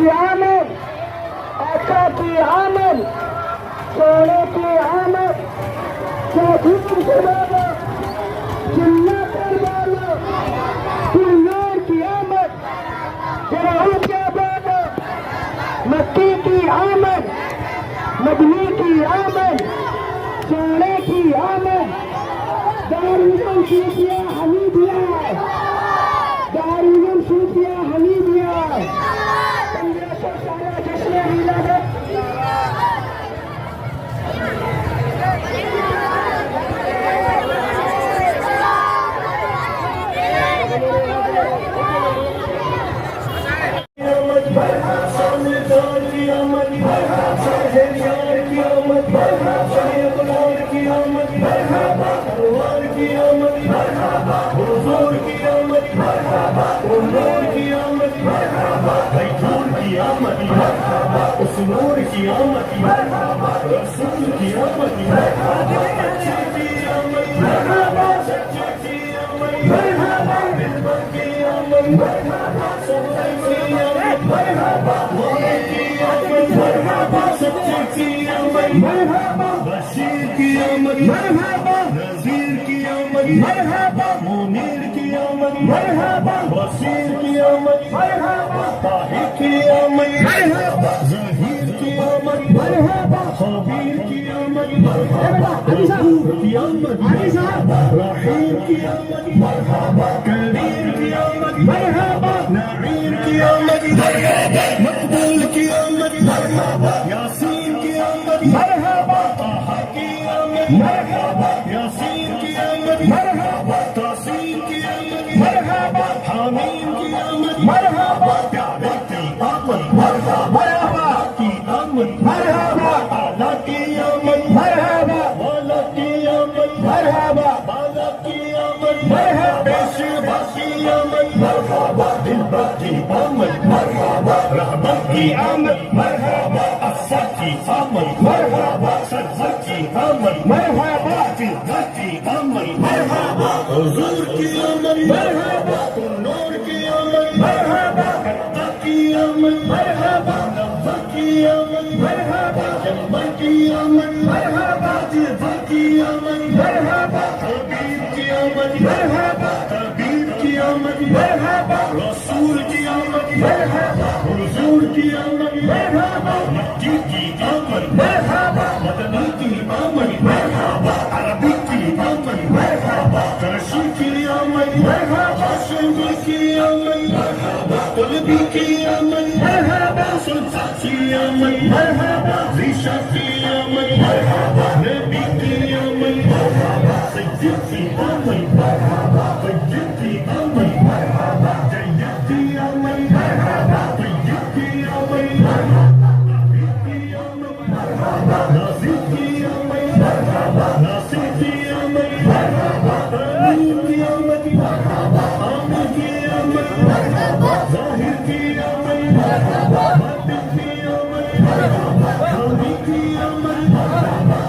کی آمد، آقا کی آمد، سونے کی آمد، شہید کے بابا چلہ کر بابا کلور کی آمد، فرعون کے بابا مکی کی آمد، مدنی کی آمد، سونے کی آمد، دارالعلوم صوفیہ حمیدیہ، دارالعلوم صوفیہ حمیدیہ 1500 سالہ جشن ولادت اس نور کی آمد رسول کی آمد سچے کی آمد سچے کی آمد دلبر کی آمد سچے کی آمد مولا کی آمد سچے کی آمد بشیر کی آمد نذیر کی آمد منیر کی آمد بصیر کی آمد طاہر کی آمد ظہیر کی آمد خبیر کی آمد غفور کی آمد رحیم کی آمد کریم کی آمد نعیم کی آمد مقبول کی آمد یاسین کی آمد طہ کی آمد یاسین کی آمد تاثیر کی آمد حامیم کی آمد پیارے کی آمد کی آمد اعلیٰ کی آمد والا کی آمد بالا کی آمد پیشوا کی آمد دلبر کی آمد رحمت کی آمد اصل کی آمد سرزر کی آمد فضل کی آمد حضور کی آمد نور کی آمد کرتا کی آمد نبا کی آمد جنبر کی آمد جزا کی آمد حبیب کی آمد طبیب کی آمد رسول کی آمد حضور کی آمد مکی کی آمد مدنی کی آمد عربی کی آمد کرشی کی آمد ہاشمی کی آمد قلبی کی آمد سلطہ کی آمد ریشہ کی آمد نبی کی آمد سید کی آمد طیب کی آمد جید کی آمد طیب کی آمد عبید کی آمد ناصر کی آمد ناصر کی آمد امین کی آمد عامر کی آمد ظاہر کی آمد باطن کی آمد حامی کی آمد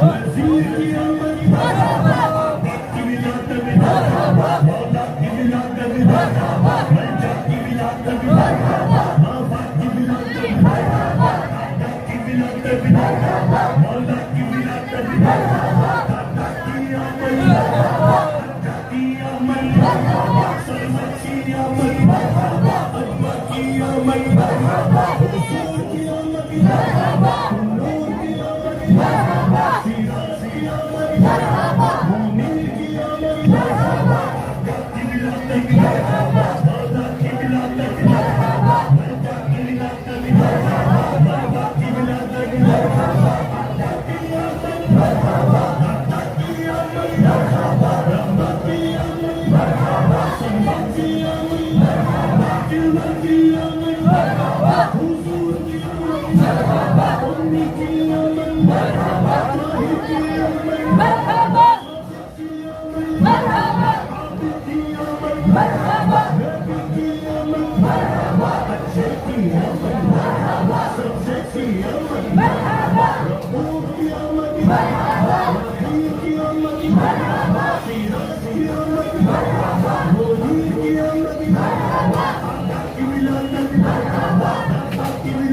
وزیر کی آمد کی ولادت مولا کی ولادت ملجا کی ولادت بابا کی ولادت کی ولادت مولا کی ولادت کی آمد کی آمد سلمت کی آمد اکبر کی آمد حضور کی آمد نور کی آمد سیراج کی آمد مومن کی آمد کی ولادت مولا کی ولادت ملجا کی ولادت بابا کی ولادت کی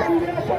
1500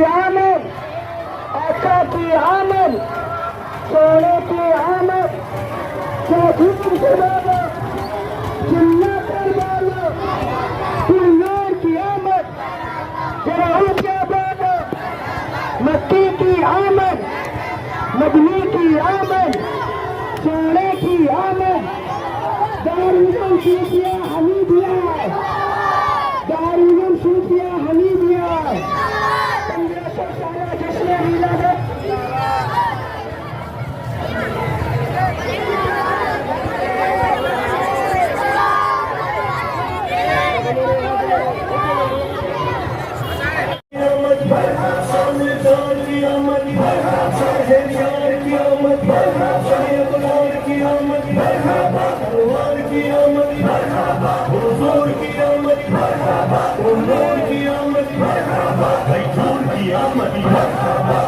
کی آمد آقا کی آمد سونے کی آمد چوتھی شباب جنت والا دلدار کی آمد جراحوں کے بابا مکی کی آمد مدنی کی آمد سونے کی آمد دارالعلوم صوفیہ حمیدیہ دارالعلوم صوفیہ حمیدیہ 1500 سالہ جشن ولادت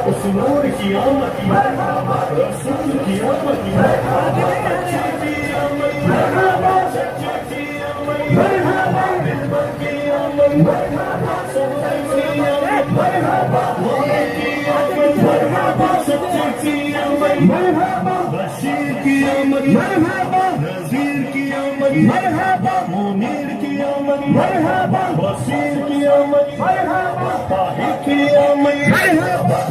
اس نور کی آمد رسول کی آمد سچے کی آمد سچے کی آمد دلبر کی آمد سچے کی آمد والے کی آمد سچے کی آمد بشیر کی آمد نذیر کی آمد منیر کی آمد بصیر کی آمد طاہر کی آمد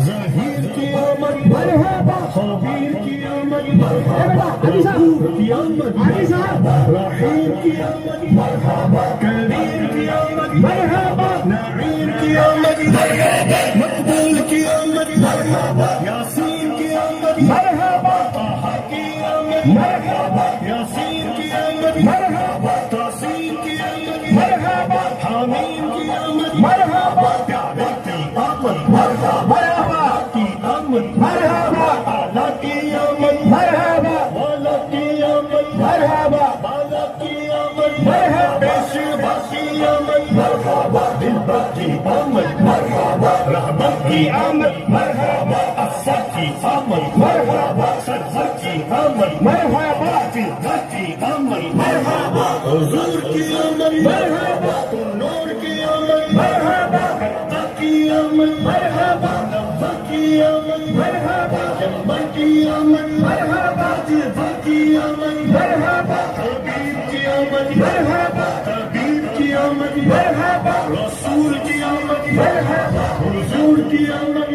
ظہیر کی آمد خبیر کی آمد غفور کی آمد رحیم کی آمد کریم کی آمد نعیم کی آمد مقبول کی آمد یاسین کی آمد طه کی آمد یاسین کی آمد تاسین کی آمد حامیم کی آمد پیارے کی آمد کی آمد اعلیٰ کی آمد والا کی آمد بالا کی آمد پیشوا کی آمد دلبر کی آمد رحمت کی آمد افسر کی آمد سرور کی آمد فضل کی آمد حضور کی آمد نور کی آمد حقہ کی آمد نبہ کی آمد جنبہ کی آمد جزا کی آمد حبیب کی آمد حبیب کی آمد رسول کی آمد حضور کی آمد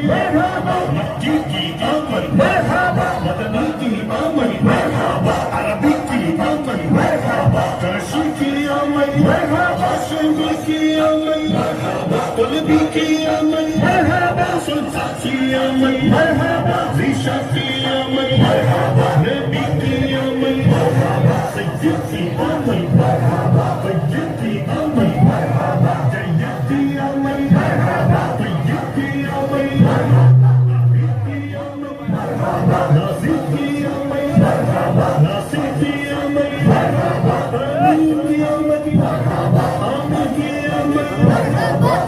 مکی کی آمد مدنی کی آمد عربی کی آمد کرشی کی آمد ہاشمی کی آمد قلبی کی آمد سلطان کی آمد ریشہ کی آمد نبی کی آمد سید کی آمد طیب کی آمد جید کی آمد طیب کی آمد عابد کی آمد ناصر کی آمد ناصر کی آمد امین کی آمد عامر کی آمد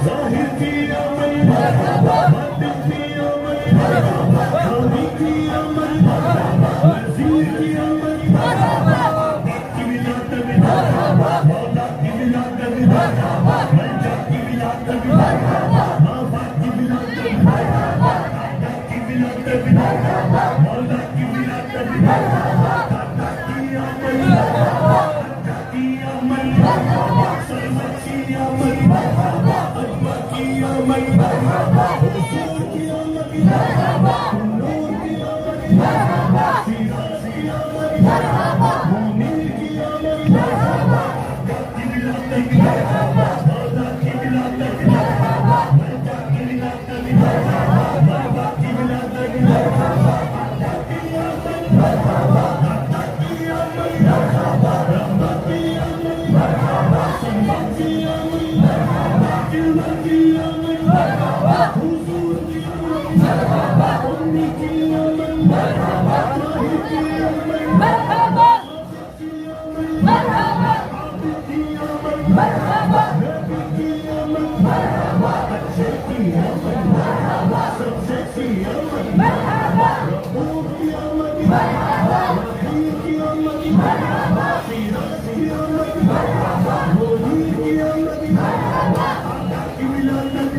ظاہر کی آمد باطن کی آمد حامی کی آمد نذیر کی آمد کی ولادت مولا کی ولادت ملجا کی ولادت بابا کی ولادت دادا کی ولادت مولا کی ولادت دادا کی آمد کی آمد سرور کی آمد اجمل کی آمد حضور کی آمد نور کی آمد سیراج کی آمد مومن کی آمد کی ولادت دادا کی ولادت ملجا کی ولادت بابا کی ولادت دادا کی آمد دادا کی آمد رحمت کی آمد سنت کی آمد دلبر کی آمد حضور کی آمد امی کی آمد طاہر کی آمد عابد کی آمد نبی کی آمد اچھے کی آمد سب سے کی آمد رؤوف کی آمد رحیم کی آمد سیراج کی آمد منیر کی آمد کی ولادت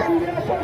1500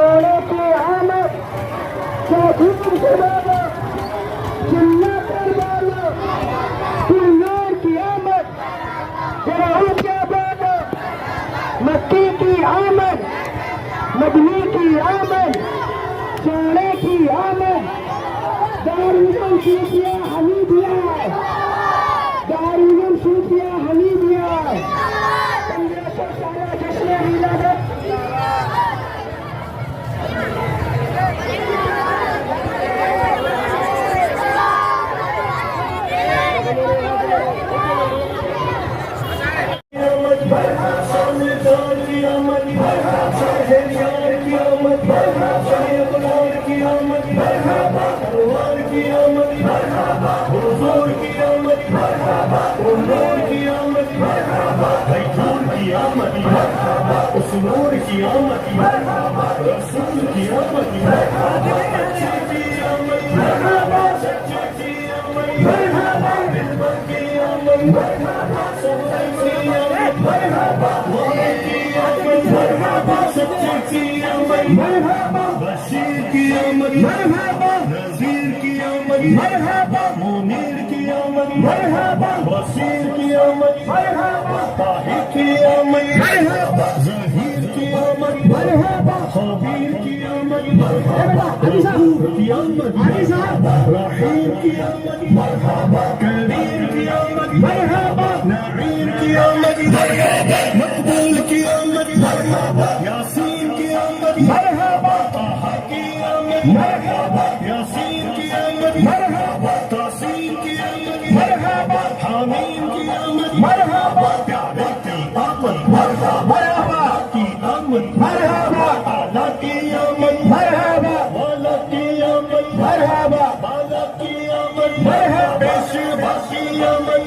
سونے کی آمد چودھری سے بولو چلنا کر بولو نور کی آمد ضرور کیا بولو مکی کی آمد مدنی کی آمد سونے کی آمد دارالعلوم صوفیہ حمیدیہ دارالعلوم صوفیہ حمیدیہ 1500 سالہ جشن ولادت اس نور کی آمد رسول کی آمد سچے کی آمد سچے کی آمد دلبر کی آمد سچے کی آمد والے کی آمد سچے کی آمد بشیر کی آمد نذیر کی آمد منیر کی آمد بصیر کی آمد طاہر کی آمد ظہیر کی آمد خبیر کی آمد غفور کی آمد رحیم کی آمد کریم کی آمد نعیم کی آمد مقبول کی آمد یاسین کی آمد طه کی آمد یاسین کی آمد تاسین کی آمد حامیم کی آمد پیارے کی آمد کی آمد اعلیٰ کی آمد والا کی آمد بالا کی آمد پیشوا کی آمد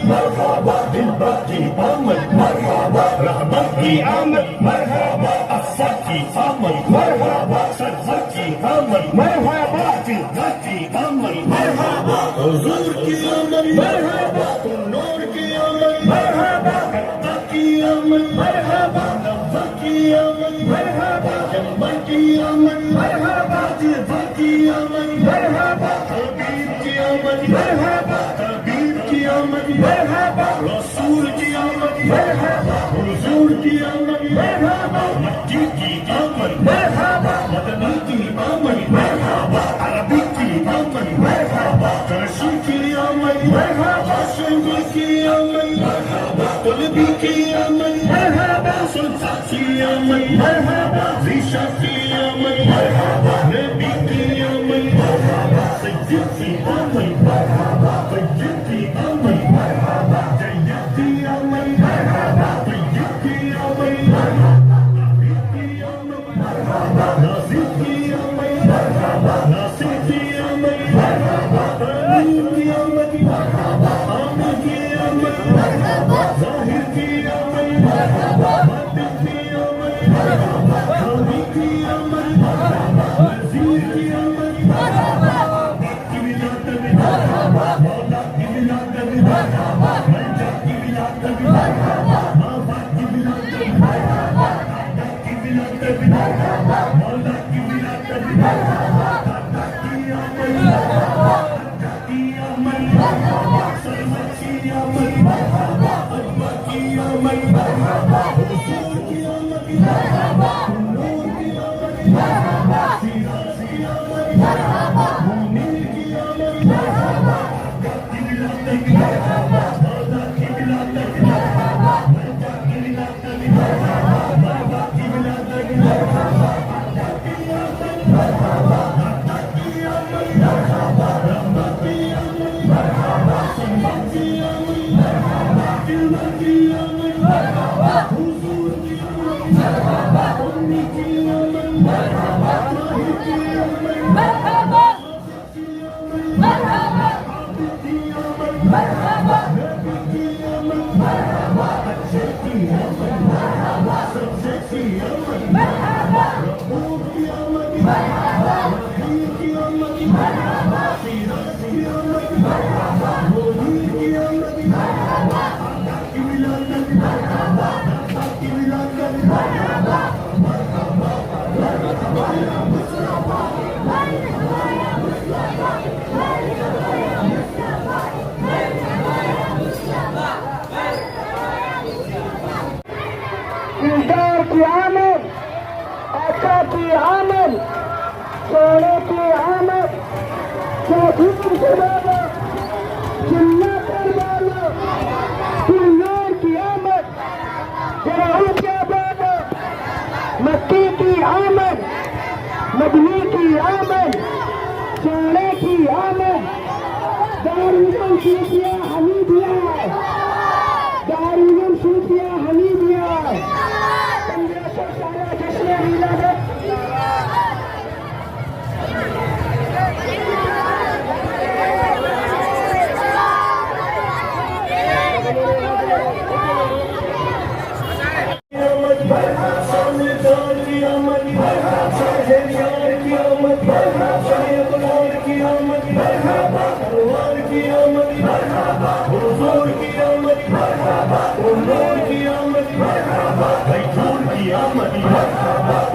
دلبر کی آمد رحمت کی آمد افسر کی آمد سرور کی آمد فضل کی آمد حضور کی آمد نور کی آمد کرتا کی آمد نبا کی آمد جمع کی آمد جزا کی آمد حبیب کی آمد حبیب کی آمد رسول کی آمد حضور کی آمد مکی کی آمد مدنی کی آمد عربی کی آمد کرشی کی آمد ہاشمی کی آمد قلبی کی آمد سلطان کی آمد ریشہ کی آمد نبی کی آمد سید کی آمد طیب کی آمد جید کی آمد طیب کی آمد ناصر کی آمد ناصر کی آمد امین کی آمد عامر کی آمد ظاہر کی آمد باطن کی آمد حامی کی آمد نذیر کی آمد کی ولادت مولا کی ولادت ملجا کی ولادت بابا کی ولادت کی ولادت مولا کی ولادت کی آمد کی آمد سرور کی آمد اجمع کی آمد حضور کی آمد نور کی آمد سراج کی آمد منیر کی آمد کی ولادت مولا کی ولادت ملجا کی ولادت بابا کی ولادت مرحبا دلدار کی آمد، آقا کی آمد، سونے کی آمد، چودھری سے بابا چنا کر بالا، دلدار کی آمد، جراحت کیا بابا، مکی کی آمد، مدنی کی آمد، سونے کی آمد، دارالعلوم صوفیہ حمیدیہ، دارالعلوم صوفیہ حمیدیہ، 1500 سالہ جشن ولادت،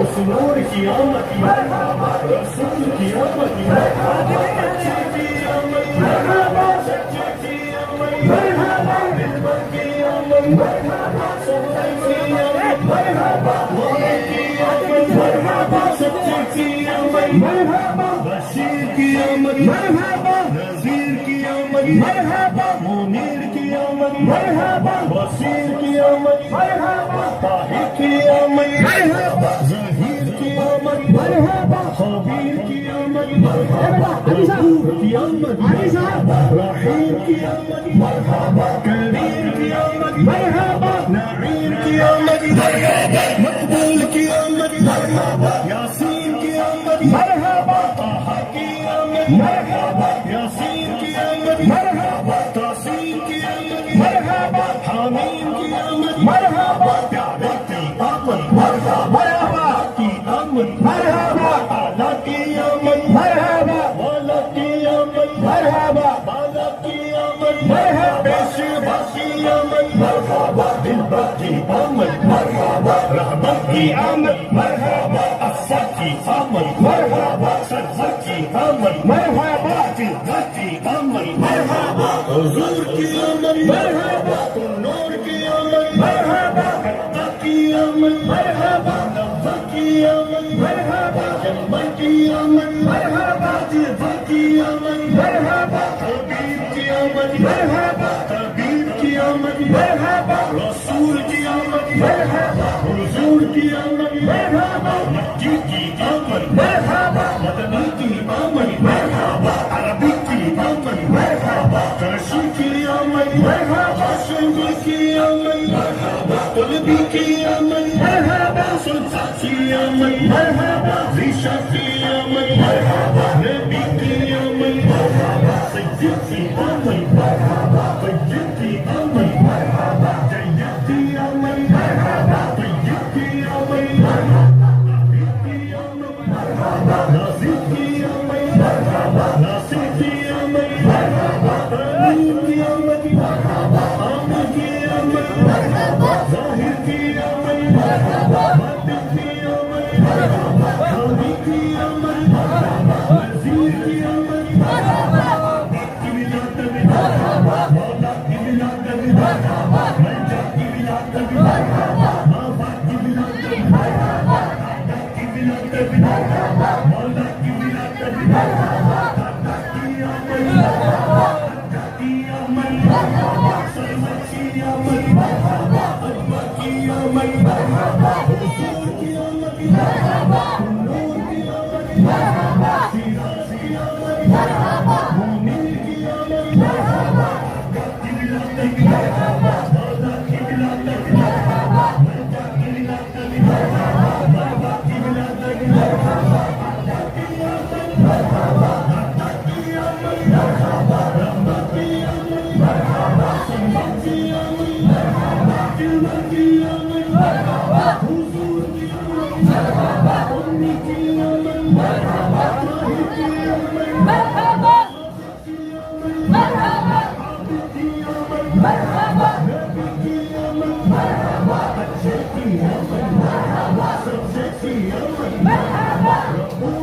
اس نور کی آمد، رسول کی آمد، سچے کی آمد، سچے کی آمد، دلبر کی آمد، سچے کی آمد، مولا کی آمد، سچے کی آمد، بشیر کی آمد، نذیر کی آمد، منیر کی آمد، بصیر کی آمد، طاہر کی آمد، ظہیر کی آمد، خبیر کی آمد، غفور کی آمد، رحیم کی آمد، کریم کی آمد، نعیم کی آمد، مقبول کی آمد، یاسین کی آمد، طه کی آمد، یاسین کی آمد، تاسین کی آمد، حامیم کی آمد، پیارے کی آمد، کی آمد، اعلیٰ کی آمد، والا کی آمد، بالا کی آمد، پیشوا کی آمد، دلبر کی آمد، رحمت کی آمد، افسر کی آمد، سرور کی آمد، جلدر کی آمد، حضور کی آمد، نور کی آمد، حقہ کی آمد، نور کی آمد، جنبر کی آمد، جزا کی آمد، حبیب کی آمد، طبیب کی آمد، رسول کی آمد، حضور کی آمد، مکی کی آمد، مدنی کی آمد، عربی کی آمد، کرشی کی آمد، ہاشمی کی آمد، طلبی کی آمد، سلطان کی آمد، ریشہ کی آمد، نبی کی آمد، سید کی آمد، طیب کی آمد، جید کی آمد، طیب کی آمد، عبید کی آمد، ناصر کی آمد، ناصر کی آمد، امین کی آمد، عامر کی آمد، ظاہر کی آمد، باطن کی آمد، حامی کی آمد، نذیر کی آمد، باپ کی ولادت، مولا کی ولادت، منجا کی ولادت، بابا کی ولادت، دادا کی ولادت، مولا کی ولادت، دادا کی آمد، دادا کی آمد، سرور کی آمد، اجوا کی آمد، حضور کی آمد، نور کی آمد، سیراج کی آمد، مومن کی آمد، دادا کی ولادت، مولا کی ولادت، منجا کی ولادت، بابا کی ولادت، دادا کی آمد، دادا کی آمد، رحمت کی آمد، سنت کی آمد، دلبر کی آمد، حضور کی آمد، امی کی آمد، طاہر کی آمد، عابد کی آمد، نبی کی آمد، اچھے کی آمد، سبزے کی آمد، رب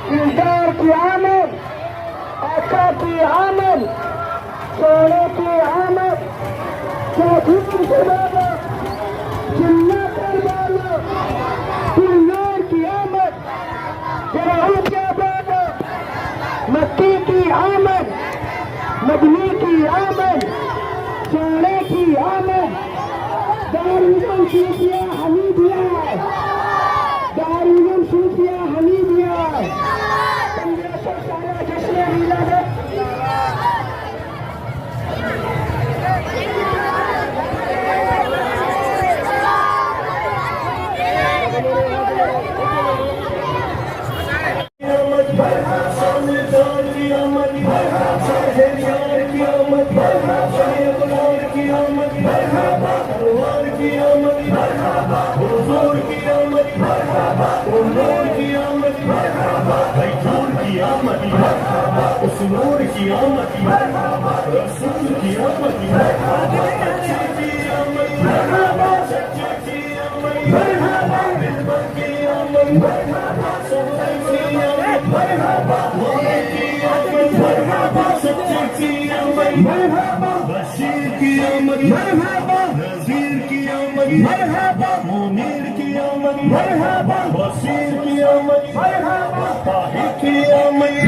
دیدار کی آمد، آقا کی آمد، سونے کی آمد، چوتھی کے بابا جنت والا دلور کی آمد، جراحوں کے بابا مکی کی آمد، مدنی کی آمد، سونے کی آمد، دارالعلوم صوفیہ حمیدیہ، دارالعلوم صوفیہ حمیدیہ 1500 سالہ جشن ولادت اس نور کی آمد رسول کی آمد اچھے کی آمد سچے کی آمد ملبر کی آمد سچے کی آمد مولا کی آمد سچے کی آمد بشیر کی آمد نذیر کی آمد منیر کی آمد بصیر کی آمد طاہر کی آمد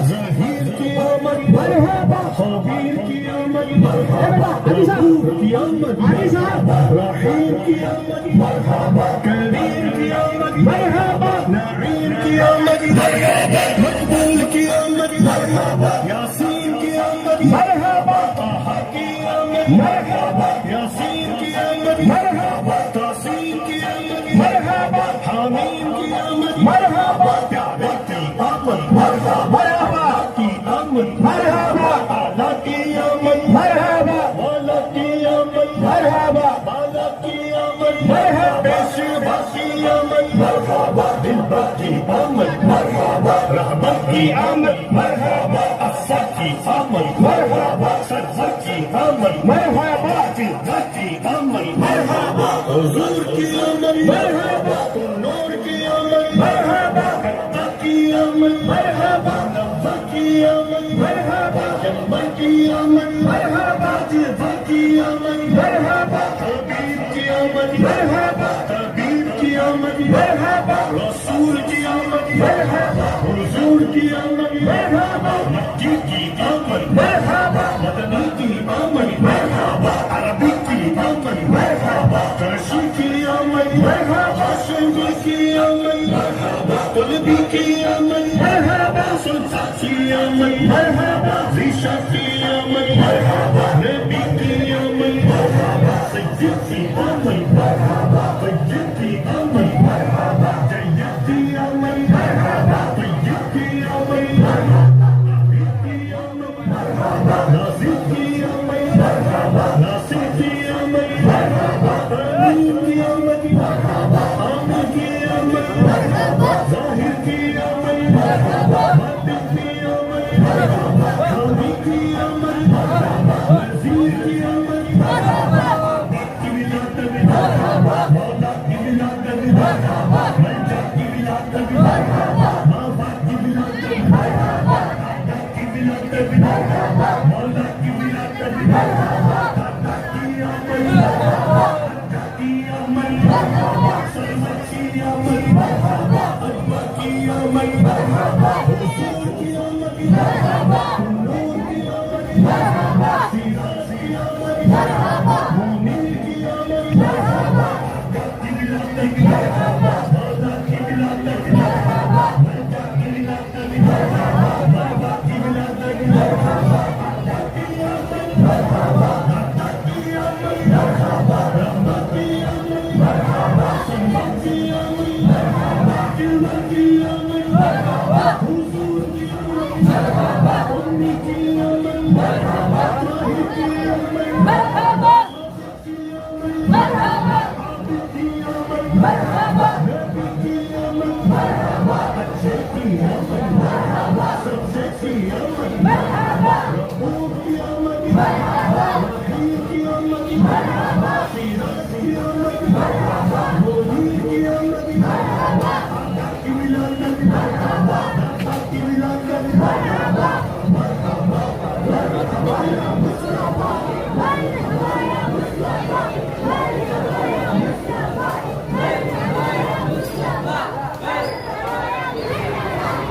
ظہیر کی آمد خبیر کی آمد غفور کی آمد رحیم کی آمد کریم کی آمد نعیم کی آمد مقبول کی آمد یاسین کی آمد طه کی آمد یاسین کی آمد تاسین کی آمد حامیم کی آمد پیارے کی آمد کی آمد اعلیٰ کی آمد والا کی آمد بالا کی آمد پیشوا کی آمد دلبر کی آمد رحمت کی آمد افسر کی آمد سرور کی آمد فضلت کی آمد حضور کی آمد نور کی آمد کرتا کی آمد نفا کی آمد جمع کی آمد جزا کی آمد حبیب کی آمد طبیب کی آمد رسول کی آمد حضور کی آمد مکی کی آمد مدنی کی آمد عربی کی آمد کرشی کی آمد ہاشمی کی آمد قلبی کی آمد سلطان کی آمد ریشہ کی آمد نبی کی آمد سید کی آمد طیب کی آمد جید کی آمد طیب کی آمد عبید کی آمد ناصر کی آمد ناصر کی آمد امین کی آمد عامر کی آمد ظاہر کی آمد باطن کی آمد حامی کی آمد نذیر کی آمد باپ کی ولادت مولا کی ولادت ملجا کی ولادت ماں باپ کی ولادت دادا کی ولادت مولا کی ولادت دادا کی آمد دادا کی آمد سرمت کی آمد ابا کی آمد حضور کی آمد نور کی آمد سیراز کی آمد مومن کی آمد دادا کی ولادت مولا کی ولادت ملجا کی ولادت بابا کی ولادت دادا کی آمد دادا کی آمد رحمت کی آمد سنت کی آمد علم کی آمد حضور کی آمد امی کی آمد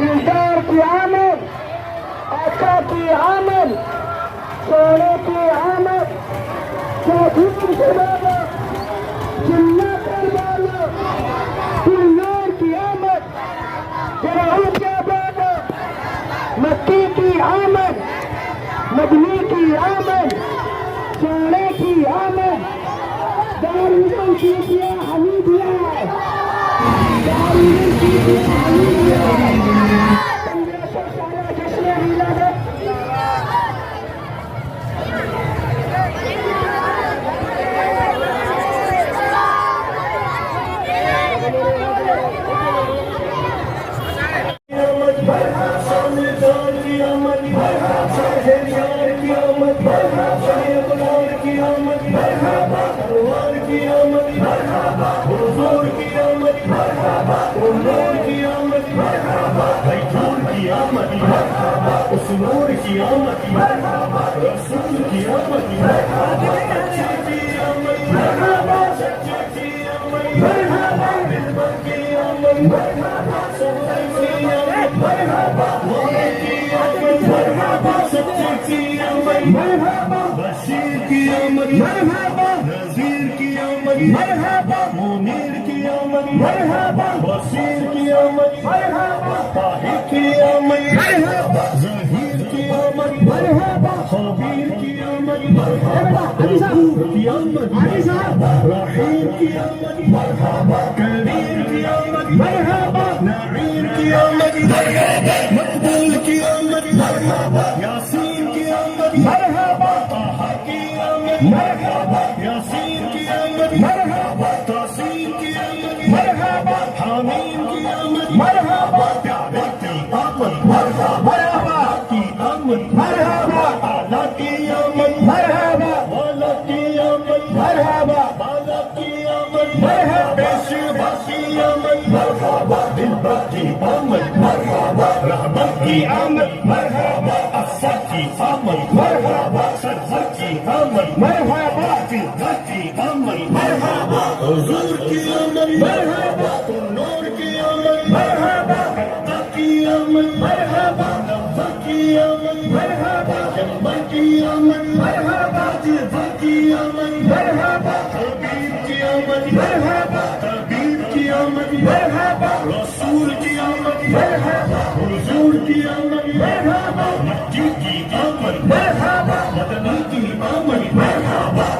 دلدار کی آمد، آقا کی آمد، سونے کی آمد، چودھری کے بابا جنت والا دلدار کی آمد، جراحوں کے بابا مکی کی آمد، مدنی کی آمد، سونے کی آمد، دارالعلوم شیخیہ حمیدیہ، دارالعلوم شیخیہ حمیدیہ، نور کی آمد رسول کی آمد اچھے کی آمد سچے کی آمد دلبر کی آمد سچے کی آمد مولا کی آمد سچے کی آمد بشیر کی آمد نذیر کی آمد منیر کی آمد بصیر کی آمد طاہر کی آمد ظہیر کی آمد خبیر کی آمد غفور کی آمد رحیم کی آمد کریم کی آمد نعیم کی آمد مقبول کی آمد یاسین کی آمد طه کی آمد یاسین کی آمد تاسین کی آمد حامیم کی آمد پیارے کی آمد کی آمد اعلیٰ کی آمد والا کی آمد بالا کی آمد پیشوا کی آمد دلبر کی آمد رحمت کی آمد افسر کی آمد سرور کی آمد فضل کی آمد حضور کی آمد نور کی آمد حقہ کی آمد نفر کی آمد جنبر کی آمد جزا کی آمد حبیب کی آمد طبیب کی آمد رسول کی آمد حضور کی آمد مکی کی آمد مدنی کی آمد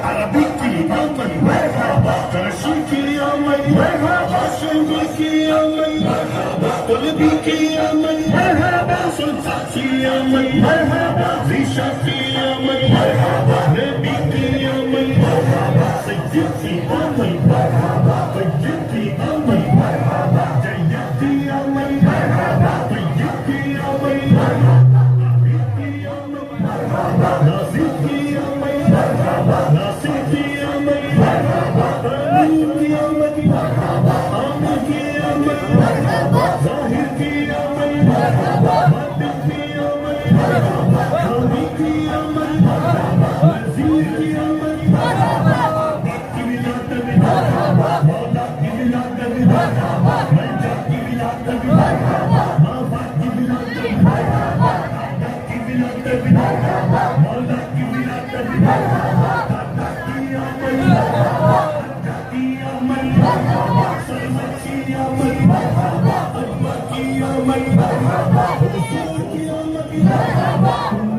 عربی کی آمد کرشی کی آمد ہاشمی کی آمد قلبی کی آمد سلطان کی آمد ریشہ کی آمد نبی کی آمد سید کی آمد طیب کی آمد جید کی آمد طیب کی آمد عبید کی آمد ناصر کی آمد ناصر کی آمد امین کی آمد عامر کی آمد ظاہر کی آمد باطن کی آمد حامی کی آمد نذیر کی آمد باپ کی ولادت مولا کی ولادت ملجا کی ولادت ماں باپ کی ولادت دادا کی ولادت مولا کی ولادت دادا کی آمد دادا کی آمد سرمت کی آمد اکبر کی آمد حضور کی آمد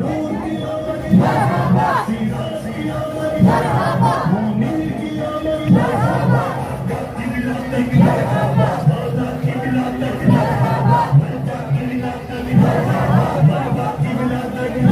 نور کی آمد سیراج کی آمد مومن کی آمد دادا کی ولادت مولا کی ولادت ملجا کی ولادت بابا کی ولادت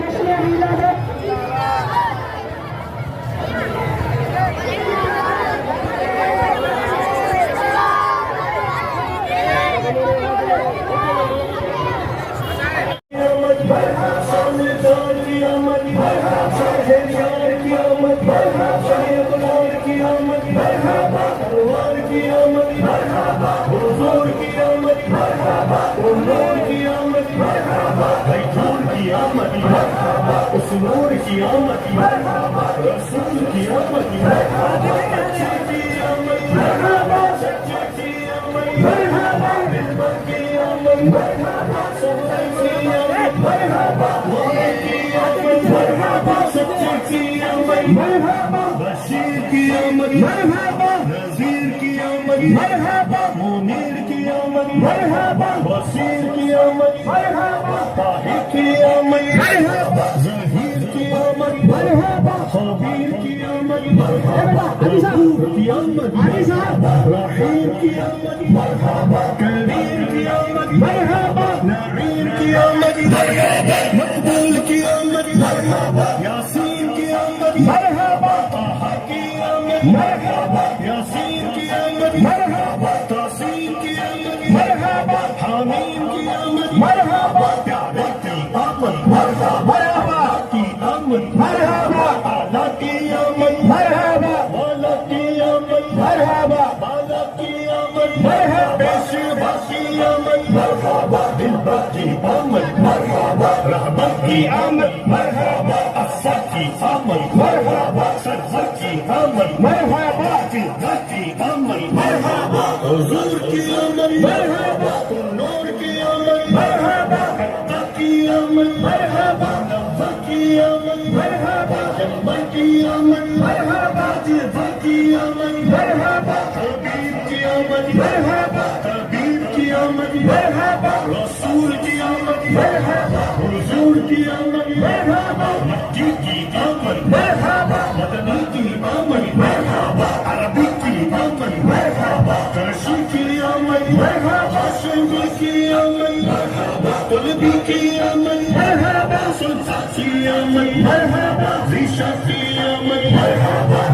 جشن ولادت اس نور کی آمد رسول کی آمد سچے کی آمد سچے کی آمد دلبر کی آمد سچے کی آمد مولا کی آمد سچے کی آمد بشیر کی آمد نذیر کی آمد منیر کی آمد بصیر کی آمد طاہر کی آمد ظہیر کی آمد خبیر کی آمد غفور کی آمد رحیم کی آمد کریم کی آمد نعیم کی آمد مقبول کی آمد یاسین کی آمد طه کی آمد یاسین کی آمد تاسین کی آمد حامیم کی آمد پیارے کی آمد مرحبا کی آمد اعلیٰ کی آمد والا کی آمد بالا کی آمد پیشوا کی آمد دلبر کی آمد رحمت کی آمد افسر کی آمد سرور کی آمد فضل کی آمد حضور کی آمد نور کی آمد حقہ کی آمد نور کی آمد جنبر کی آمد جزا کی آمد حبیب کی آمد حبیب کی آمد رسول کی آمد حضور کی آمد مکی کی آمد مدنی کی آمد عربی کی آمد کرشی کی آمد ہاشمی کی آمد طلبی کی آمد سلطان کی آمد ریشہ کی آمد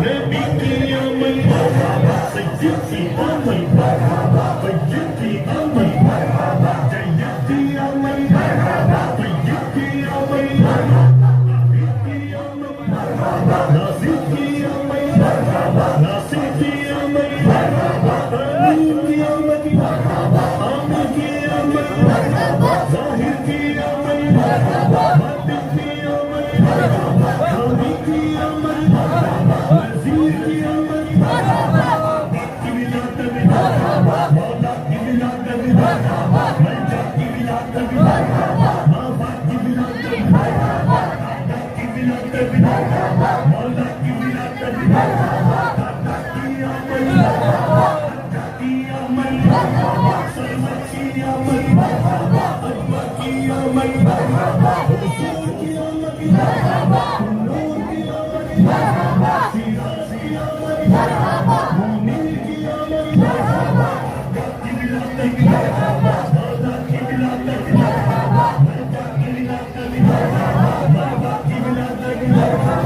نبی کی آمد سید کی آمد طیب کی آمد جید کی آمد طیب کی آمد حبیب کی آمد ناصر کی آمد ناصر کی آمد امین کی آمد عامر کی آمد ظاہر کی آمد باطن کی آمد حامی کی آمد نذیر کی آمد کی ولادت مولا کی ولادت ملجا کی ولادت آبا کی ولادت دادا کی ولادت مولا کی ولادت دادا کی آمد دادا کی آمد سرور کی آمد اکبر کی آمد حضور کی آمد نور کی آمد سیراج کی آمد مومن کی آمد دادا کی ولادت دادا کی ولادت ملجا کی ولادت بابا کی ولادت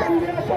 1500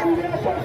1500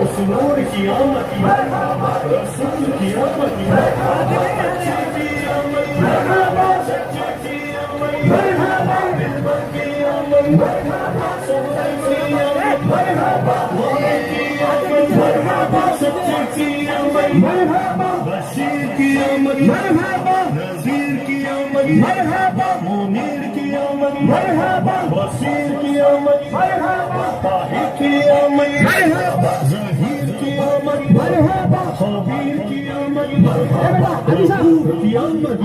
اس نور کی آمد رسول کی آمد اچھے کی آمد سچے کی آمد دلبر کی آمد سچے کی آمد مولا کی آمد سچے کی آمد بشیر کی آمد نذیر کی آمد منیر کی آمد بصیر کی آمد طاہر کی آمد ظہیر کی آمد خبیر کی آمد غفور کی آمد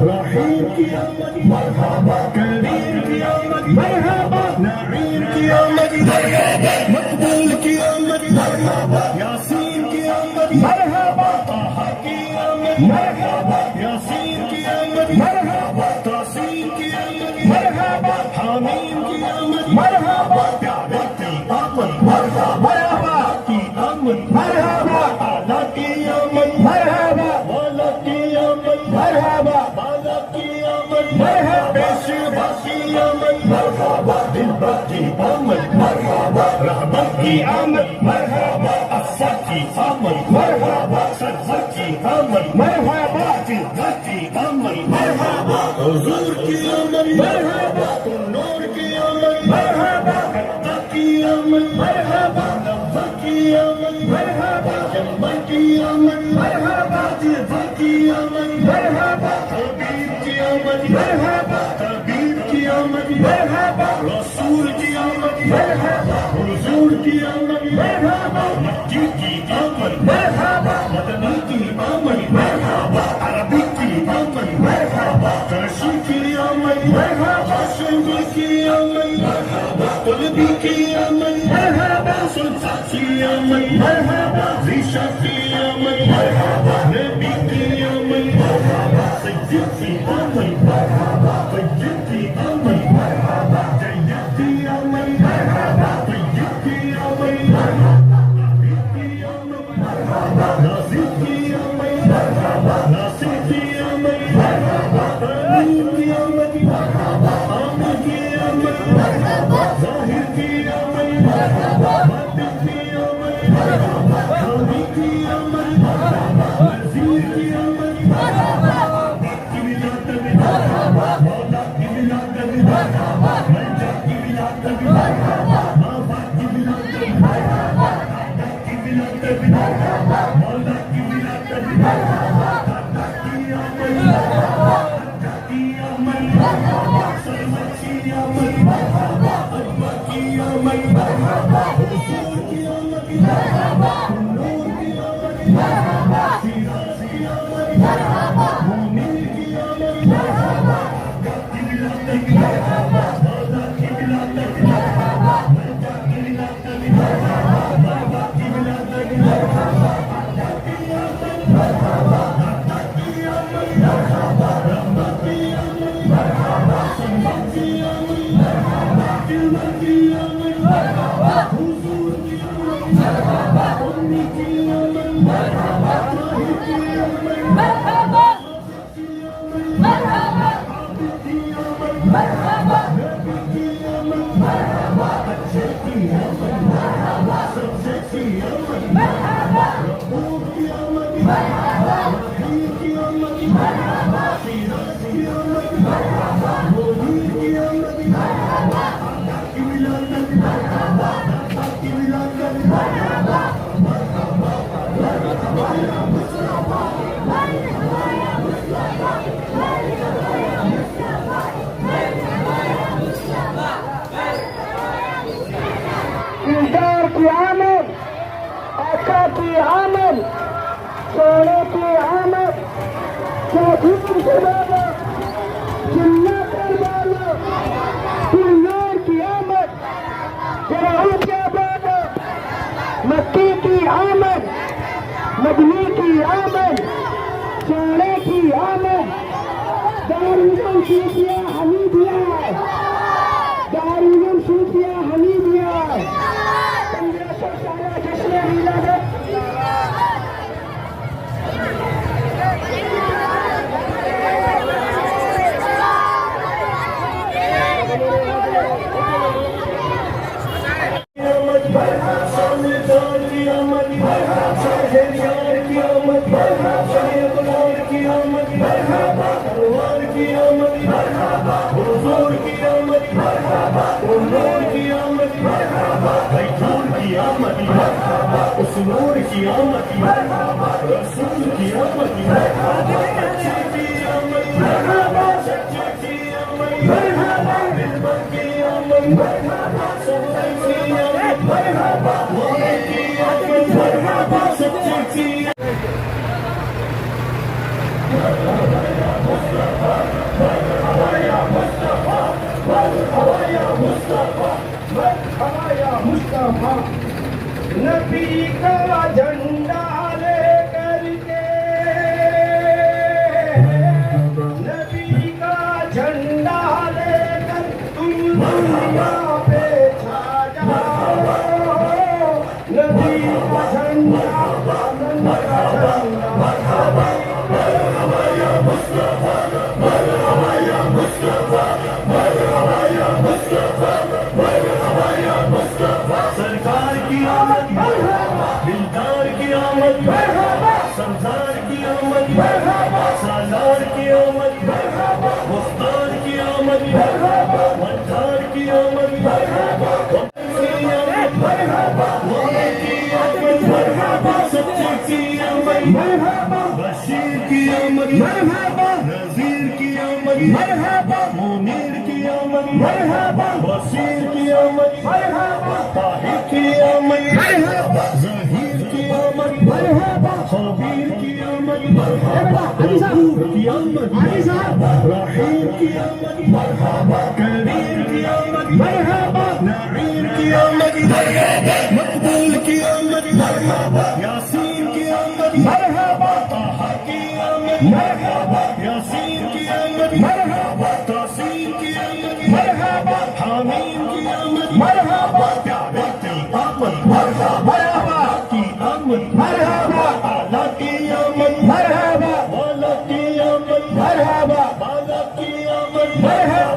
رحیم کی آمد کریم کی آمد نعیم کی آمد مقبول کی آمد یاسین کی آمد طه کی آمد یاسین کی آمد تاسین کی آمد حامیم کی آمد پیارے کی آمد کی آمد اعلیٰ کی آمد والا کی آمد بالا کی آمد پیشوا کی آمد دلبر کی آمد رحمت کی آمد افسر کی آمد سرور کی آمد فضل کی آمد حضور کی آمد نور کی آمد قطع کی آمد نفر کی آمد جمع کی آمد جزا کی آمد حبیب کی آمد طبیب کی آمد رسول کی آمد حضور کی آمد مکی کی آمد مدنی کی آمد عربی کی آمد کرشی کی آمد ہاشمی کی آمد قلبی کی آمد سلطان کی آمد ریشہ کی آمد نبی کی آمد سید کی آمد طیب کی آمد جید کی آمد طیب کی آمد حبیب کی آمد ناصر کی آمد ناصر کی آمد امین کی آمد عامر کی آمد ظاہر کی آمد باطن کی آمد حامی کی آمد نذیر کی آمد باپ کی ولادت مولا کی ولادت منجا کی ولادت بابا کی ولادت دادا کی ولادت مولا کی ولادت دادا کی آمد دادا کی آمد سرمت کی آمد اجمع کی آمد حضور کی آمد نور کی آمد سیراج کی آمد مومن کی آمد دادا کی ولادت دادا کی ولادت منجا کی ولادت بابا کی ولادت دلدار کی آمد، آقا کی آمد، سونے کی آمد، چودھری کے بابا جنت والا دلدار کی آمد، جراحت کے بابا مکی کی آمد، مدنی کی آمد، سونے کی آمد، دارالعلوم صوفیہ حمیدیہ، دارالعلوم صوفیہ حمیدیہ 1500 سالہ جشن ولادت اس نور کی آمد رسول کی آمد سچے کی آمد سچے کی آمد دلبر کی آمد سچے کی آمد مولا کی آمد سچے کی نبی کا جھنڈا لے کر کے نبی کا جھنڈا لے کر تم دنیا پہ چھا جاؤ نبی کا جھنڈا سرکار کی آمد دلدار کی آمد سمسار کی آمد سالار کی آمد مختار کی آمد مدار کی آمد سچے کی آمد بشیر کی آمد نذیر کی آمد منیر کی آمد بشیر کی آمد طاہر کی آمد ظہیر کی آمد خبیر کی آمد غفور کی آمد رحیم کی آمد کریم کی آمد نعیم کی آمد مقبول کی آمد یاسین کی آمد طه کی آمد یاسین کی آمد تاسین کی آمد حامیم کی آمد پیارے کی آمد کی آمد اعلیٰ کی آمد والا کی آمد بالا کی آمد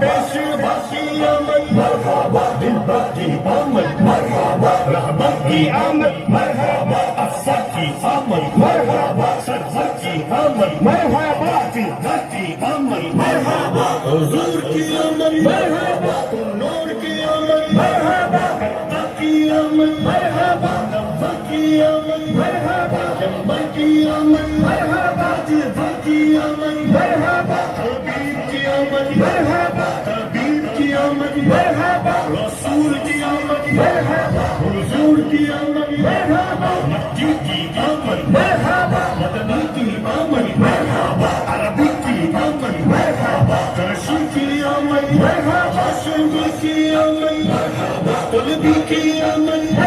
پیشوا کی آمد دلبر کی آمد رحمت کی آمد افسر کی آمد سرور کی آمد فضل کی آمد حضور کی آمد نور کی آمد کرتا کی آمد نبا کی آمد جنبر کی آمد جزا کی آمد حبیب کی آمد حبیب کی آمد رسول کی آمد حضور کی آمد مکی کی آمد مدنی کی آمد عربی کی آمد کرشی کی آمد ہاشمی کی آمد قلبی کی آمد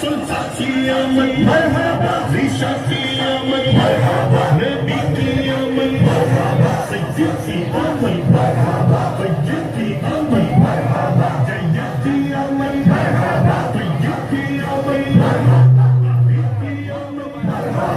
سلطان کی آمد ریشہ کی آمد نبی کی آمد سید کی آمد طیب کی آمد جید کی آمد طیب کی آمد عبید کی آمد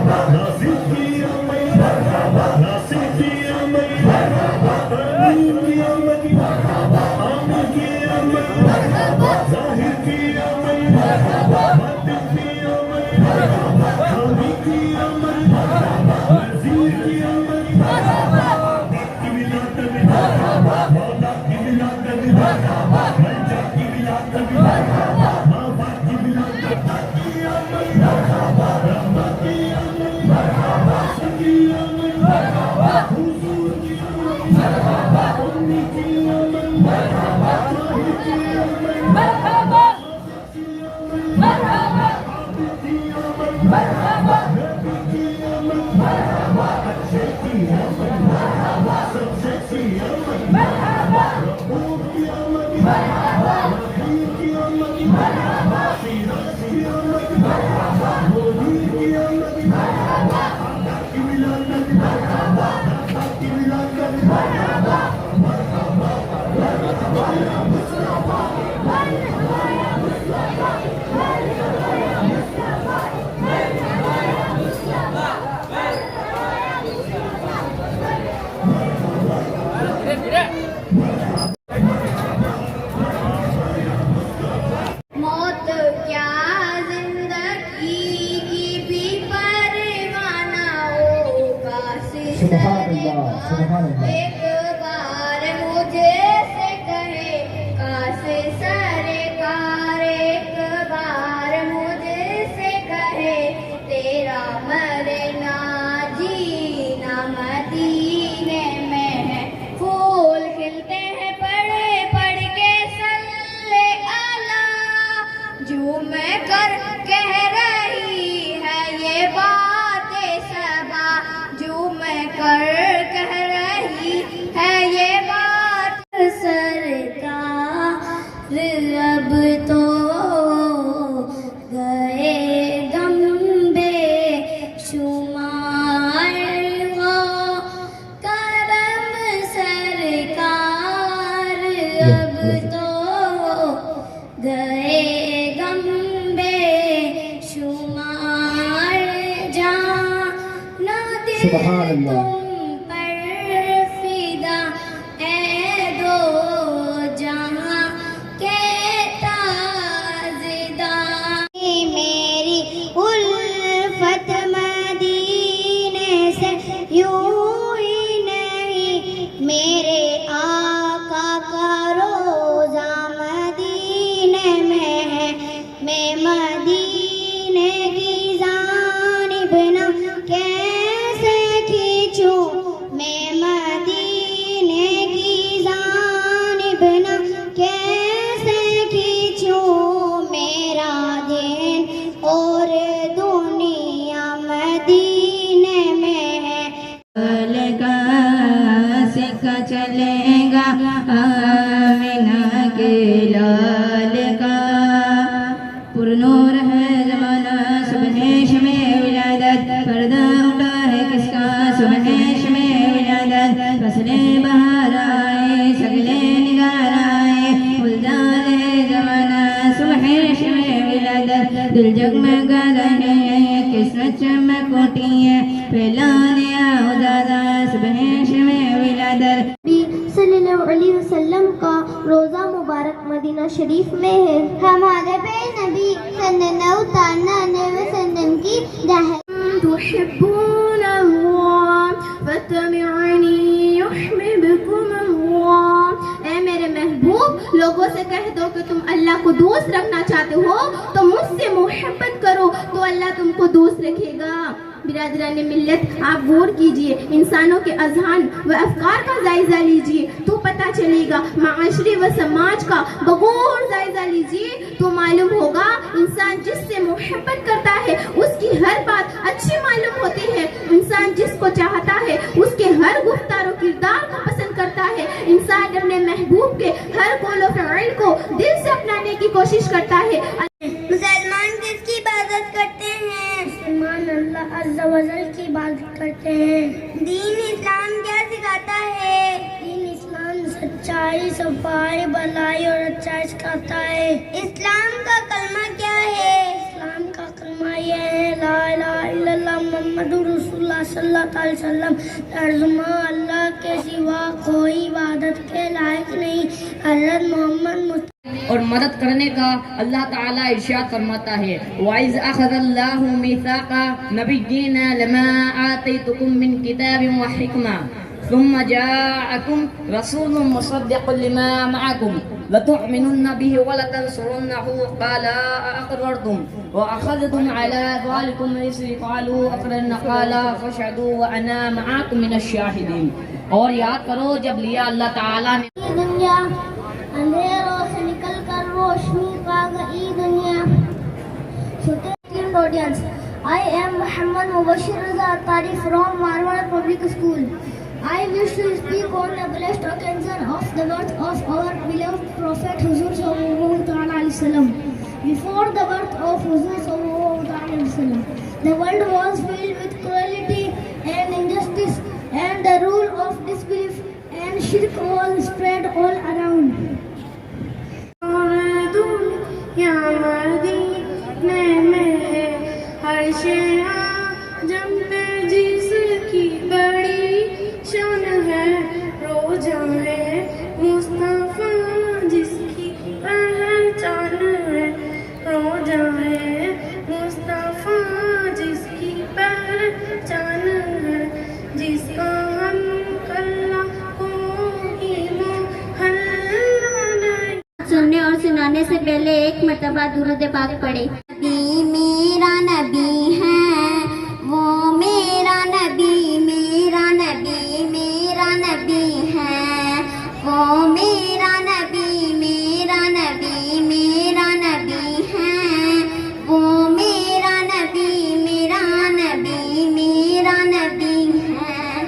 سبحان اللہ سبحان اللہ. ایک بار مجھے سے کہے کاش سرکار، ایک بار مجھے سے کہے تیرا مرنا جینا مدینے میں ہے. پھول کھلتے ہیں پڑھ پڑھ کے صلی اللہ، جھوم کر کہہ رہی ہے یہ باتیں صبا، جھوم کر کہہ رہی ہے یہ بات. سرکار اب تو گئے غم بے شمار، ہو کرم سرکار اب تو گئے غم بے شمار. جانا دل سبحان اللہ. تم پر فدا اے دو جہاں کے تاجدار. میری الفت مدینے سے یوں ہی نہیں، میرے آقا کا روزہ مدینے میں ہے. میں مدینے کی جانب نہ کیسے کھینچوں، میں مدینے کی جانب نہ کیسے کھینچوں. میرا دین اور دنیا مدینے میں ہے. سکھا چلے گا آمینہ کے لال کا، پرنور ہے زمانہ صبح شمع ولادت، پردہ اٹھا ہے کس کا صبح شمع ولادت. فصلیں بہار آئے سگلے نگار آئے، گلزار ہے زمانہ صبح شمع ولادت. دل جگمگا رہے قسمت چمک اٹھی ہے، پھیلانے آؤ دادا صبح شمع ولادت. صلی اللہ علیہ وسلم کا روزہ مبارک مدینہ شریف میں ہے. ہمارے پیارے نبی صلی اللہ علیہ وسلم کی دہر. تحبون اللہ فاتبعونی یحببکم اللہ. اے میرے محبوب، لوگوں سے کہہ دو کہ تم اللہ کو دوست رکھنا چاہتے ہو تو مجھ سے محبت کرو تو اللہ تم کو دوست رکھے گا. برادران ملت، آپ غور کیجئے، انسانوں کے اذہان و افکار کا جائزہ لیجئے تو پتہ چلے گا. معاشرے و سماج کا بغور جائزہ لیجئے تو معلوم ہوگا انسان جس سے محبت کرتا ہے اس کی ہر بات اچھی معلوم ہوتی ہے. انسان جس کو چاہتا ہے اس کے ہر گفتار و کردار کو پسند کرتا ہے. انسان اپنے محبوب کے ہر قول و فعل کو دل سے اپنانے کی کوشش کرتا ہے. مسلمان کس کی عبادت کرتے ہیں؟ مسلمان اللہ عز و جل کی عبادت کرتے ہیں. دین اسلام کیا سکھاتا ہے؟ دین اسلام سچائی، صفائی، بھلائی اور اچھائی سکھاتا ہے. اسلام کا کلمہ کیا ہے؟ اسلام کا کلمہ یہ ہے لا الہ الا اللہ محمد رسول اللہ صلی اللہ علیہ وسلم. ترجمہ: اللہ کے سوا کوئی عبادت کے لائق نہیں. حضرت محمد اور مدد کرنے کا اللہ تعالیٰ ارشاد فرماتا ہے، وَإِذْ أَخَذَ اللَّهُ مِيثَاقَ نَبِيِّينَ لَمَا آتَيْتُكُم مِّن كِتَابٍ وَحِكْمَةٍ ثُمَّ جَاءَكُمْ رَسُولٌ مُّصَدِّقٌ لِّمَا مَعَكُمْ لَتُؤْمِنُنَّ بِهِ وَلَتَنصُرُنَّهُ قَالَ أَأَقْرَرْتُمْ وَأَخَذْتُمْ عَلَىٰ ذَلِكُمْ إِصْرِي قَالُوا أَقْرَرْنَا قَالَ فَاشْهَدُوا وَأَنَا مَعَكُم مِّنَ الشَّاهِدِينَ. اور یاد کرو جب لیا اللہ تعالیٰ نے دنیا اندھیروں سے نکل کر روشنی پا گئی دنیا. Student audience, I am Muhammad Mubashir Raza Attari from Marwar Public School. I wish to speak on the blessed occasion of the birth of our beloved Prophet Huzur Sallallahu Alaihi Wasallam. Before the birth of Huzur Sallallahu Alaihi Wasallam, the world was filled with cruelty and injustice, and the rule of disbelief and shirk was spread all around. یا مدینے میں ہے ہر شے جم میں جس کی بڑی شان ہے. روزہ ہے مصطفیٰ جس کی پہچان ہے. روزہ ہے مصطفیٰ جس کی پہچان ہے. جس کا پہلے ایک مرتبہ درود پاک پڑھے. نبی میرا نبی ہے وہ میرا نبی، میرا نبی میرا نبی ہے وہ میرا نبی، میرا نبی میرا نبی ہے وہ میرا نبی، میرا نبی میرا نبی ہے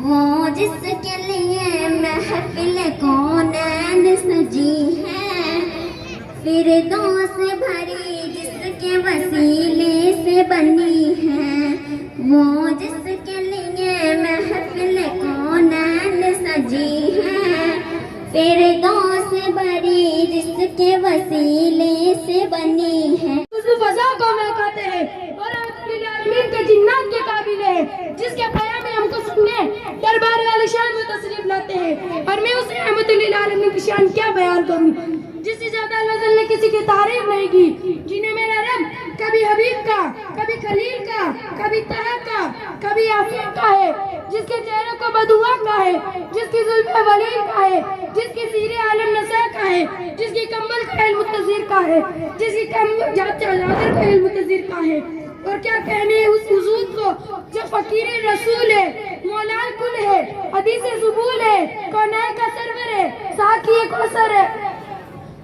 وہ جس کے لیے محفل کونین سجی ہے، فردوس بھری جس کے وسیلے سے بنی ہے، وہ جس کے لیے محفل کونین سجی ہے، فردوس بھری جس کے وسیلے سے بنی ہے. اس فضا کو مہکاتے ہیں اور رحمت للعالمین کے جنات کے قابل ہے، جس کے پیام میں ہم کو سننے دربار والی شان میں تشریف لاتے ہیں. اور میں اس رحمت للعالمین کی شان کیا بیان کروں جس سے زیادہ اللہ تعالیٰ نے کسی کی تعریف نہیں کی، جنہیں میرا رب کبھی حبیب کا، کبھی خلیل کا، کبھی طہ کا، کبھی یاسین کا ہے، جس کے چہرے کو بدعا کا ہے، جس کی زلف ولیل کا ہے، جس کی سیر عالم نسا کا ہے، جس کی کمبل کا علم متظر کا ہے، جس کی چادر کا علم متظر کا ہے. اور کیا کہنے اس وجود کو جو فقیر رسول ہے، مولا کل ہے، حدیث سبول ہے، کونین کا سرور ہے، ساقی کوثر ہے،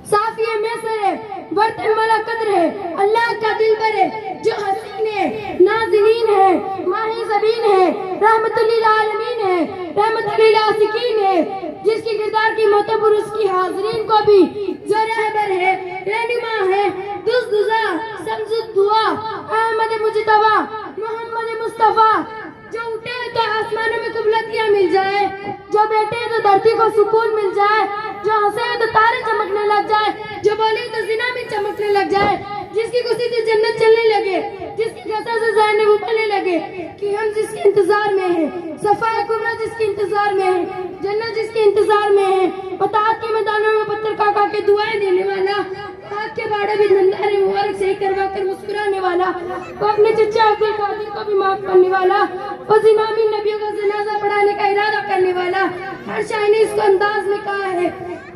صافی میسر ہے، برت ملا قدر ہے، اللہ کا دلبر ہے، جو حسین ہے، نازنین ہے، ماہی زبین ہے، رحمت للعالمین ہے، رحمت للعاشقین ہے، جس کی کردار کی معتبر اس کی حاضرین کو بھی جو رہبر ہے، رہنما ہے، دزدزا سمز دعا احمد مجتبی محمد مصطفیٰ، جو اٹھے تو آسمانوں میں قبلتیاں مل جائے، جو بیٹھے تو دھرتی کو سکون مل جائے، جو ہنسے تو تارے چمکنے لگ جائے، جو بولے تو زنا میں چمکنے لگ جائے، جس کی خوشی سے جنت چلنے لگے، جس کی کثرت سے ذہن ابلنے لگے، کہ ہم جس کے انتظار میں ہیں، صفائے کبریٰ جس کے انتظار میں ہے، جنت جس کے انتظار میں ہے، اطاعت کے میدانوں میں پتھر کھا کے دعائیں دینے والا، آگ کے باڑے بھی دھندارے مبارک صحیح کروا کر مسکرانے والا، وہ اپنے چچا عبد القادر کو بھی معاف کرنے والا، وہ امامی نبیوں کا جنازہ پڑھانے کا ارادہ کرنے والا. ہر شاعر نے اس کو انداز میں کہا ہے،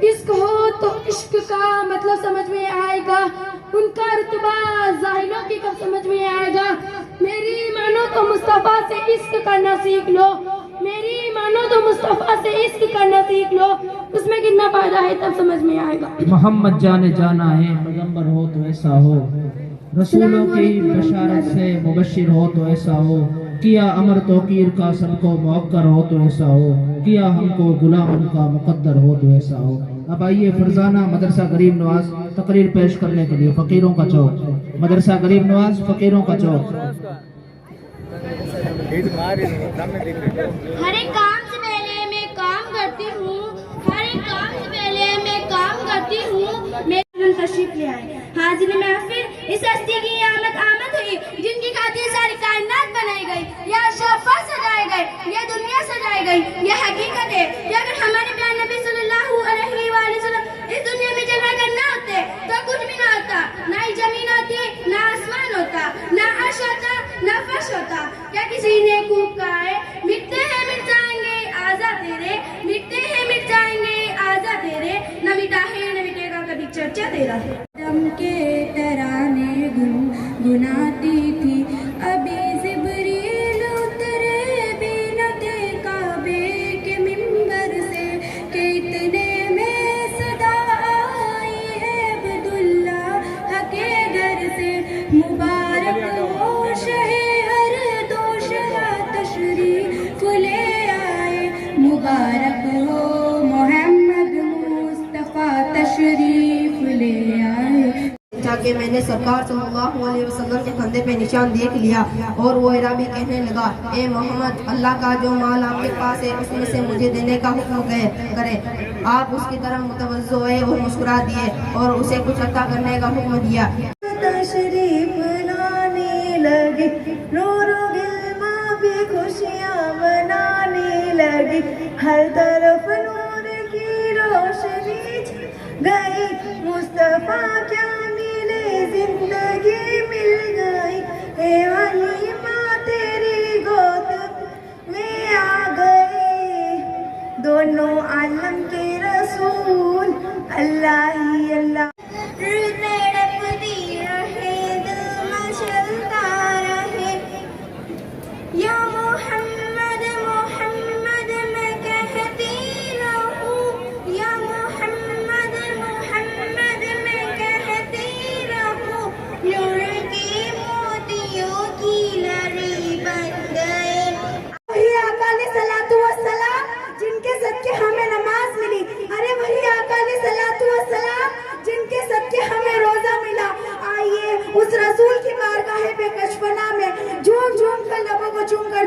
عشق ہو تو عشق کا مطلب سمجھ میں آئے گا، ان کا رتبہ ظاہروں کی کب سمجھ میں آئے گا. میری مانو تو مصطفیٰ سے عشق کرنا سیکھ لو، میری مانو تو مصطفیٰ سے عشق کرنا سیکھ لو، اس میں کتنا فائدہ ہے تب سمجھ میں آئے گا. محمد جانے جانا ہے، پیغمبر ہو تو ایسا ہو، رسولوں کی بشارت سے مبشر ہو تو ایسا ہو، کیا امر توقیر کا سب کو موقر ہو تو ایسا ہو، کیا ہم کو غلام ان کا مقدر ہو تو ایسا ہو. اب آئیے فرزانہ مدرسہ غریب نواز تقریر پیش کرنے کے لیے فقیروں کا چوک، مدرسہ غریب نواز فقیروں کا چوک. ہر ایک کام سے پہلے میں کام کرتی ہوں، ہر ایک کام سے پہلے میں کام کرتی ہوں. میرے تشریف لے آئے حاضر محفل، اس ہستی کی آمد ہوئی جن کی خاطر ساری کائنات بنائی گئی، یہ اشرف سجائے گئے، یہ دنیا سجائے گئی. یہ حقیقت ہے کہ اگر ہمارے پیارے نبی صلی اللہ علیہ وآلہ وسلم اس دنیا میں جلوہ گر نہ ہوتے تو کچھ بھی نہ ہوتا، نہ ہی زمین ہوتی، نہ آسمان ہوتا، نہ عرش ہوتا، نہ فرش ہوتا. کیا کسی نے خوب کہا ہے، مٹتے ہیں مٹ جائیں گے آزاد تیرے، مٹتے ہیں مٹ جائیں گے آزاد تیرے، نہ مٹا ہے نہ مٹے گا کبھی چرچا تیرا. دم کے ترانے گنگناتی تھی، ابھی جبریل اترے بھی نہ تھے کعبے کے منبر سے، کہ اتنے میں صدا آئی ہے عبداللہ کے گھر سے. مبارک ہو شہر دو شاہ تشریف لے آئے، مبارک ہو محمد مصطفیٰ تشریف لے آئے. کہ میں نے سرکار صلی اللہ علیہ وسلم کے کندھے پہ نشان دیکھ لیا اور وہ عربی کہنے لگا، اے محمد، اللہ کا جو مال آپ کے پاس ہے اس میں سے مجھے دینے کا حکم کرے. آپ اس کی طرف متوجہ ہوئے اور مسکرا دیے اور اسے کچھ عطا کرنے کا حکم دیا. تشریف لانے لگے، رو رو گلما بھی خوشیاں منانے لگے، ہر طرف نور کی روشنی گئی، مصطفیٰ کیا ملے زندگی مل گئی. اے ولیمہ تیری گود میں آ گئے، دونوں عالم کے رسول اللہ ہی اللہ.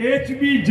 HBZ